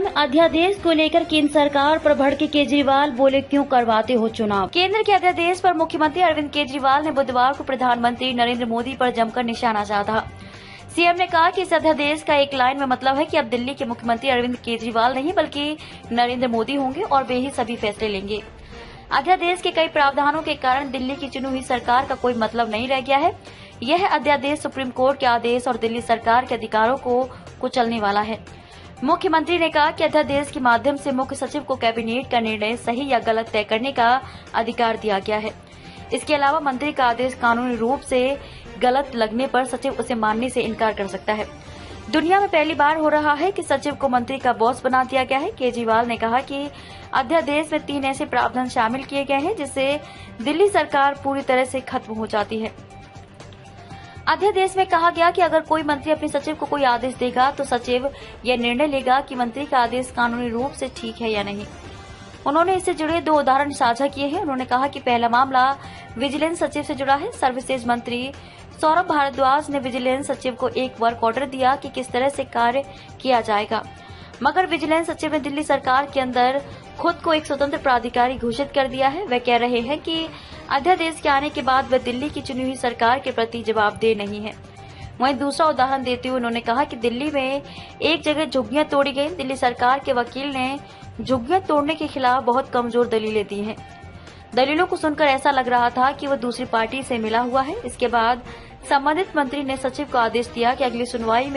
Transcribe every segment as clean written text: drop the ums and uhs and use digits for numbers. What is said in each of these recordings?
CM अध्यादेश को लेकर केंद्र सरकार पर भड़के केजरीवाल, बोले क्यों करवाते हो चुनाव। केंद्र के अध्यादेश पर मुख्यमंत्री अरविंद केजरीवाल ने बुधवार को प्रधानमंत्री नरेंद्र मोदी पर जमकर निशाना साधा। सीएम ने कहा कि इस अध्यादेश का एक लाइन में मतलब है कि अब दिल्ली के मुख्यमंत्री अरविंद केजरीवाल नहीं बल्कि नरेंद्र मोदी होंगे और वे ही सभी फैसले लेंगे। अध्यादेश के कई प्रावधानों के कारण दिल्ली की चुनी हुई सरकार का कोई मतलब नहीं रह गया है। यह अध्यादेश सुप्रीम कोर्ट के आदेश और दिल्ली सरकार के अधिकारों को कुचलने वाला है। मुख्यमंत्री ने कहा कि अध्यादेश के माध्यम से मुख्य सचिव को कैबिनेट का निर्णय सही या गलत तय करने का अधिकार दिया गया है। इसके अलावा मंत्री का आदेश कानूनी रूप से गलत लगने पर सचिव उसे मानने से इनकार कर सकता है। दुनिया में पहली बार हो रहा है कि सचिव को मंत्री का बॉस बना दिया गया है। केजरीवाल ने कहा कि अध्यादेश में 3 ऐसे प्रावधान शामिल किए गए हैं जिससे दिल्ली सरकार पूरी तरह से खत्म हो जाती है। अध्यादेश में कहा गया कि अगर कोई मंत्री अपने सचिव को कोई आदेश देगा तो सचिव यह निर्णय लेगा कि मंत्री का आदेश कानूनी रूप से ठीक है या नहीं। उन्होंने इससे जुड़े 2 उदाहरण साझा किए हैं। उन्होंने कहा कि पहला मामला विजिलेंस सचिव से जुड़ा है। सर्विसेज मंत्री सौरभ भारद्वाज ने विजिलेंस सचिव को एक वर्क ऑर्डर दिया कि किस तरह से कार्य किया जाएगा, मगर विजिलेंस सचिव ने दिल्ली सरकार के अंदर खुद को एक स्वतंत्र प्राधिकारी घोषित कर दिया है। वे कह रहे हैं कि अध्यादेश के आने के बाद वे दिल्ली की चुनी हुई सरकार के प्रति जवाबदेह नहीं है। वहीं दूसरा उदाहरण देते हुए उन्होंने कहा कि दिल्ली में एक जगह झुग्गियां तोड़ी गई। दिल्ली सरकार के वकील ने झुग्गियां तोड़ने के खिलाफ बहुत कमजोर दलीलें दी हैं। दलीलों को सुनकर ऐसा लग रहा था कि वह दूसरी पार्टी से मिला हुआ है। इसके बाद संबंधित मंत्री ने सचिव को आदेश दिया कि अगली सुनवाई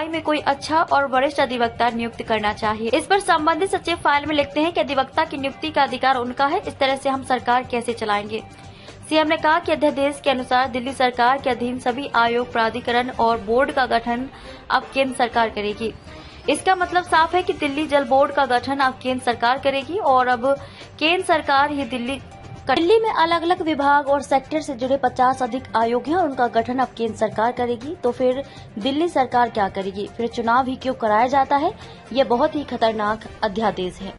में कोई अच्छा और वरिष्ठ अधिवक्ता नियुक्त करना चाहिए। इस पर संबंधित सचिव फाइल में लिखते हैं कि अधिवक्ता की नियुक्ति का अधिकार उनका है। इस तरह से हम सरकार कैसे चलाएंगे। सीएम ने कहा कि अध्यादेश के अनुसार दिल्ली सरकार के अधीन सभी आयोग, प्राधिकरण और बोर्ड का गठन अब केंद्र सरकार करेगी। इसका मतलब साफ है कि दिल्ली जल बोर्ड का गठन अब केंद्र सरकार करेगी और अब केंद्र सरकार ही दिल्ली में अलग अलग विभाग और सेक्टर से जुड़े 50 अधिक आयोग हैं और उनका गठन अब केंद्र सरकार करेगी। तो फिर दिल्ली सरकार क्या करेगी? फिर चुनाव ही क्यों कराया जाता है? यह बहुत ही खतरनाक अध्यादेश है।